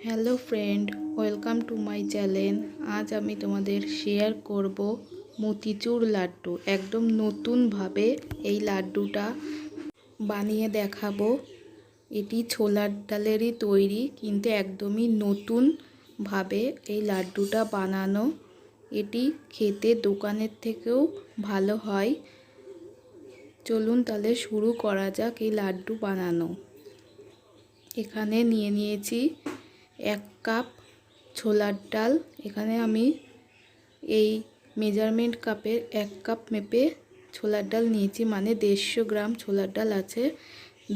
Hello friend, welcome to my channel. আজ আমি তোমাদের শেয়ার করব মতিচুর লাড্ডু। একদম নতুনভাবে এই লাড্ডুটা বানিয়ে দেখাবো। এটি ছোলার ডালেরই তৈরি, কিন্তু একদমই নতুনভাবে এই লাড্ডুটা বানানো। এটি খেতে দোকানের থেকেও ভালো হয়। চলুন তাহলে শুরু করা যাক এই লাড্ডু বানানো। এখানে নিয়েছি 1 কাপ ছোলার ডাল। এখানে আমি এই মেজারমেন্ট কাপের 1 কাপ মেপে ছোলার ডাল নিয়েছি, মানে 150 গ্রাম ছোলার ডাল আছে।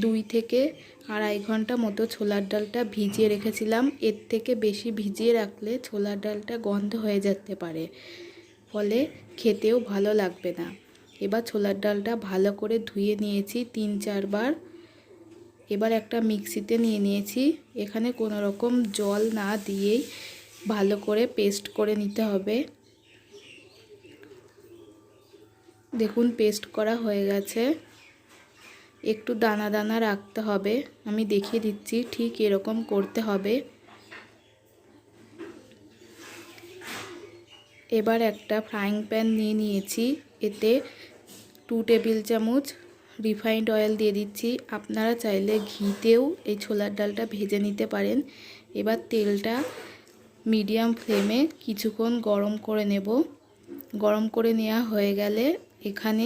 2 থেকে আড়াই ঘন্টা মতো ছোলার ডালটা ভিজিয়ে রেখেছিলাম। এর থেকে বেশি ভিজিয়ে রাখলে ছোলার ডালটা গন্ধ হয়ে যেতে পারে, ফলে খেতেও ভালো লাগবে না। এবার ছোলার ডালটা ভালো করে ধুয়ে নিয়েছি 3-4 বার। এবার একটা মিক্সিতে নিয়েছি। এখানে কোনো রকম জল না দিয়েই ভালো করে পেস্ট করে নিতে হবে। দেখুন পেস্ট করা হয়ে গেছে। একটু দানা দানা রাখতে হবে, আমি দেখিয়ে দিচ্ছি, ঠিক এরকম করতে হবে। এবার একটা ফ্রাইং প্যান নিয়েছি। এতে 2 টেবিল চামচ রিফাইন্ড অয়েল দিয়ে দিচ্ছি। আপনারা চাইলে ঘিতেও এই ছোলার ডালটা ভেজে নিতে পারেন। এবার তেলটা মিডিয়াম ফ্লেমে কিছুক্ষণ গরম করে নেব। গরম করে নেওয়া হয়ে গেলে এখানে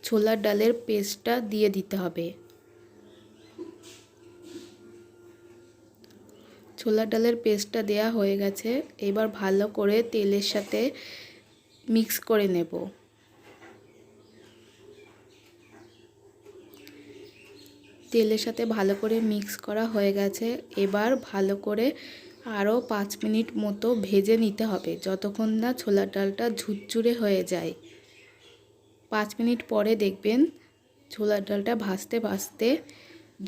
ছোলার ডালের পেস্টটা দিয়ে দিতে হবে। ছোলার ডালের পেস্টটা দেয়া হয়ে গেছে। এবার ভালো করে তেলের সাথে মিক্স করে নেব। তেলের সাথে ভালো করে মিক্স করা হয়ে গেছে। এবার ভালো করে আরও 5 মিনিট মতো ভেজে নিতে হবে, যতক্ষণ না ছোলার ডালটা ঝুরঝুরে হয়ে যায়। 5 মিনিট পরে দেখবেন ছোলার ডালটা ভাজতে ভাজতে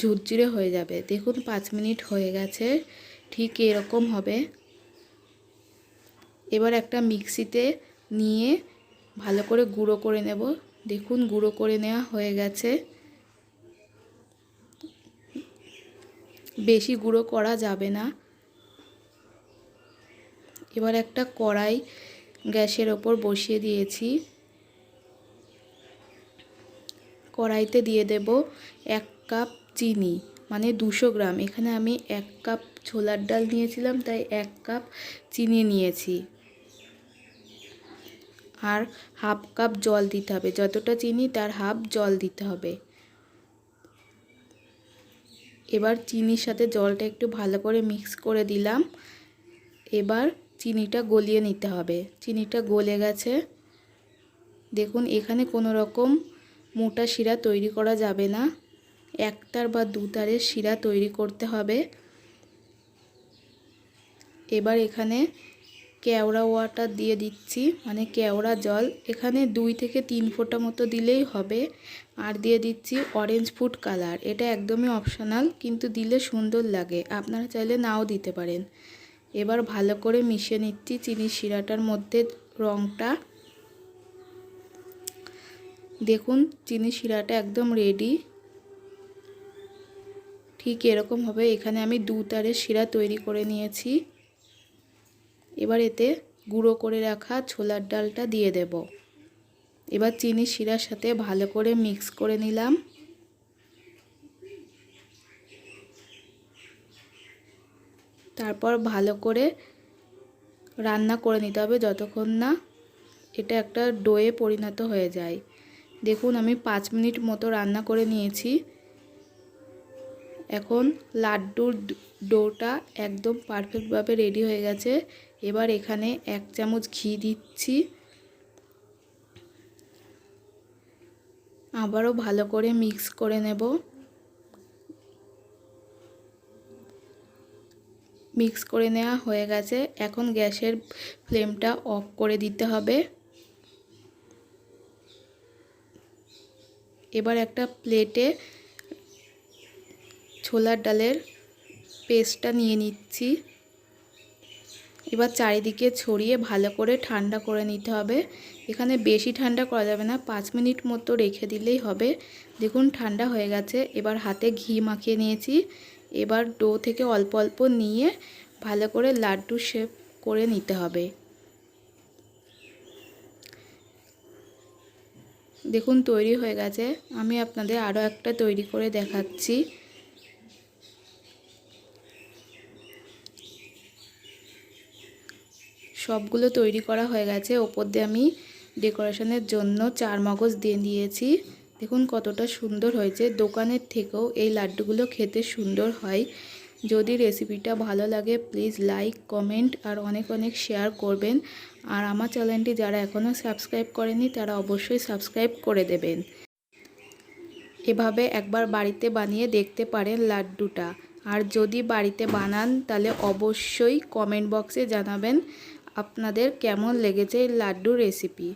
ঝুরঝুরে হয়ে যাবে। দেখুন 5 মিনিট হয়ে গেছে, ঠিক এরকম হবে। এবার একটা মিক্সিতে নিয়ে ভালো করে গুঁড়ো করে নেব। দেখুন গুঁড়ো করে নেওয়া হয়ে গেছে। বেশি গুঁড়ো করা যাবে না। এবার একটা কড়াই গ্যাসের ওপর বসিয়ে দিয়েছি। কড়াইতে দিয়ে দেব 1 কাপ চিনি, মানে 200 গ্রাম। এখানে আমি 1 কাপ ছোলার ডাল নিয়েছিলাম, তাই 1 কাপ চিনি নিয়েছি। আর হাফ কাপ জল দিতে হবে, যতটা চিনি তার হাফ জল দিতে হবে। এবার চিনির সাথে জলটা একটু ভালো করে মিক্স করে দিলাম। এবার চিনিটা গলিয়ে নিতে হবে। চিনিটা গলে গেছে। দেখুন এখানে কোনো রকম মোটা শিরা তৈরি করা যাবে না, 1 তার বা 2 তারের শিরা তৈরি করতে হবে। এবার এখানে কেওড়া ওয়াটার দিয়ে দিচ্ছি, মানে কেওড়া জল। এখানে 2 থেকে 3 ফোঁটা মতো দিলেই হবে। আর দিয়ে দিচ্ছি অরেঞ্জ ফুড কালার। এটা একদমই অপশনাল, কিন্তু দিলে সুন্দর লাগে, আপনারা চাইলে নাও দিতে পারেন। এবার ভালো করে মিশিয়ে নিচ্ছি চিনির শিরাটার মধ্যে রঙটা। দেখুন চিনির শিরাটা একদম রেডি, ঠিক এরকম হবে। এখানে আমি 2 তারের শিরা তৈরি করে নিয়েছি। এবার এতে গুঁড়ো করে রাখা ছোলার ডালটা দিয়ে দেব। এবার চিনির শিরার সাথে ভালো করে মিক্স করে নিলাম। তারপর ভালো করে রান্না করে নিতে হবে যতক্ষণ না এটা একটা ডোয়ে পরিণত হয়ে যায়। দেখুন আমি 5 মিনিট মতো রান্না করে নিয়েছি। এখন লাড্ডুর ডোটা একদম পারফেক্টভাবে রেডি হয়ে গেছে। এবার এখানে 1 চামচ ঘি দিচ্ছি। আবারও ভালো করে মিক্স করে নেব। মিক্স করে নেওয়া হয়ে গেছে। এখন গ্যাসের ফ্লেমটা অফ করে দিতে হবে। এবার একটা প্লেটে ছোলার ডালের পেস্টটা নিয়ে নিচ্ছি। এবার চারিদিকে ছড়িয়ে ভালো করে ঠান্ডা করে নিতে হবে। এখানে বেশি ঠান্ডা করা যাবে না, 5 মিনিট মতো রেখে দিলেই হবে। দেখুন ঠান্ডা হয়ে গেছে। এবার হাতে ঘি মাখিয়ে নিয়েছি। এবার ডো থেকে অল্প অল্প নিয়ে ভালো করে লাড্ডু শেপ করে নিতে হবে। দেখুন তৈরি হয়ে গেছে। আমি আপনাদের আরও একটা তৈরি করে দেখাচ্ছি। সবগুলো তৈরি করা হয়ে গেছে। ওপর দিয়ে আমি ডেকোরেশনের জন্য 4 মগজ দিয়ে দিয়েছি। দেখুন কতটা সুন্দর হয়েছে। দোকানের থেকেও এই লাড্ডুগুলো খেতে সুন্দর হয়। যদি রেসিপিটা ভালো লাগে প্লিজ লাইক, কমেন্ট আর অনেক অনেক শেয়ার করবেন। আর আমার চ্যানেলটি যারা এখনও সাবস্ক্রাইব করেনি তারা অবশ্যই সাবস্ক্রাইব করে দেবেন। এভাবে একবার বাড়িতে বানিয়ে দেখতে পারেন লাড্ডুটা। আর যদি বাড়িতে বানান তাহলে অবশ্যই কমেন্ট বক্সে জানাবেন আপনাদের কেমন লেগেছে এই লাড্ডু রেসিপি।